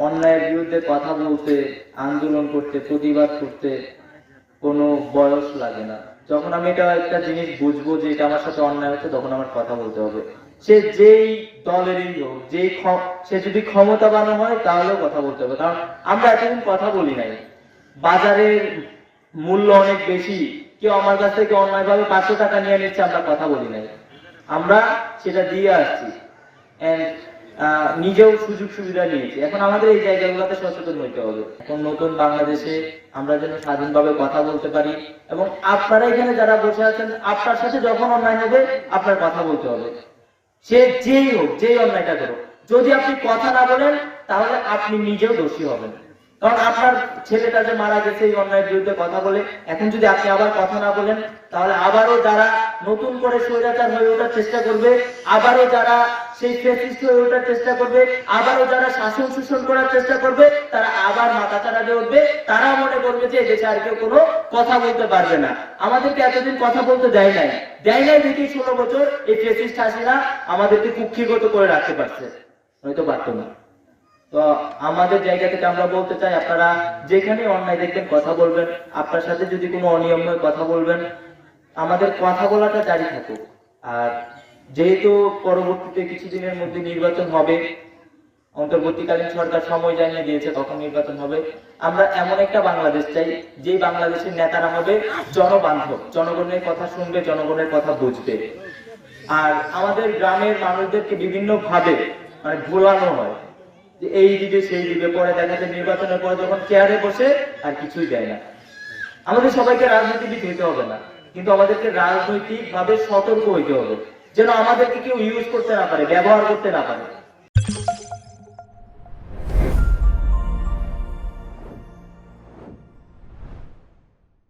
অন্যায়ের বিরুদ্ধে কথা বলতে, আন্দোলন করতে, প্রতিবাদ করতে কোনো বয়স লাগে না। যখন আমি একটা জিনিস বুঝবো যে এটা আমার সাথে অন্যায় হচ্ছে, তখন আমার কথা বলতে হবে। সে যেই দলেরই হোক, সে যদি ক্ষমতাবান হয় তাহলেও কথা বলতে হবে। কারণ আমরা এতদিন কথা বলি নাই। বাজারের মূল্য অনেক বেশি, কেউ আমার কাছ থেকে অন্যায়ভাবে 500 টাকা নিয়ে নিচ্ছে, আমরা কথা বলি নাই, আমরা সেটা দিয়ে আসছি, নিজেও সুযোগ সুবিধা নিয়েছি। এখন আমাদের এই জায়গাগুলোতে সচেতন হইতে হবে। এখন নতুন বাংলাদেশে আমরা যেন স্বাধীনভাবে কথা বলতে পারি, এবং আপনারা এখানে যারা বসে আছেন, আপনার সাথে যখন অন্যায় হবে আপনার কথা বলতে হবে, সে যেই হোক, যেই অন্যায়টা করুক। যদি আপনি কথা না বলেন তাহলে আপনি নিজেও দোষী হবেন। কারণ আপনার ছেলেটা যে মারা গেছে এই অন্যায়ের বিরুদ্ধে কথা বলে, এখন যদি আপনি আবার কথা না বলেন, তাহলে আবারও যারা নতুন করে স্বৈরাচার হয়ে ওঠার চেষ্টা করবে, আবারও যারা সেই ফ্যাসিস্ট হয়ে ওঠার চেষ্টা করবে, আবারও যারা শাসন শোষণ করার চেষ্টা করবে, তারা আবার মাথাচাড়া দিয়ে উঠবে। তারা মনে করবে যে দেশে আর কেউ কোনো কথা বলতে পারবে না। আমাদেরকে এতদিন কথা বলতে দেয় নাই দেখি 16 বছর এই ফ্যাসিস্ট হাসিনা আমাদেরকে কুক্ষিগত করে রাখতে পারছে, হয়তো পারতো না। তো আমাদের জায়গা থেকে আমরা বলতে চাই, আপনারা যেখানে অন্যায় দেখবেন কথা বলবেন। আপনার সাথে যদি কোনো অনিয়ম হয় কথা বলবেন, আমাদের কথা বলাটা জারি থাকুক। আর যেহেতু পরবর্তীতে কিছুদিনের মধ্যে নির্বাচন হবে, অন্তর্বর্তীকালীন সরকার সময় জানিয়ে দিয়েছে তখন নির্বাচন হবে, আমরা এমন একটা বাংলাদেশ চাই যে বাংলাদেশের নেতারা হবে জনবান্ধব, জনগণের কথা শুনবে, জনগণের কথা বুঝবে। আর আমাদের গ্রামের মানুষদেরকে বিভিন্ন ভাবে মানে ভোলানো হয় যে এই দিবে সেই দিবে, পরে দেখা যায় নির্বাচনের পরে যখন চেয়ারে বসে আর কিছুই দেয় না। আমাদের সবাইকে রাজনীতিবিদ হইতে হবে না, কিন্তু আমাদেরকে রাজনৈতিক ভাবে সতর্ক হইতে হবে, যেন আমাদেরকে কেউ ইউজ করতে না পারে, ব্যবহার করতে না পারে।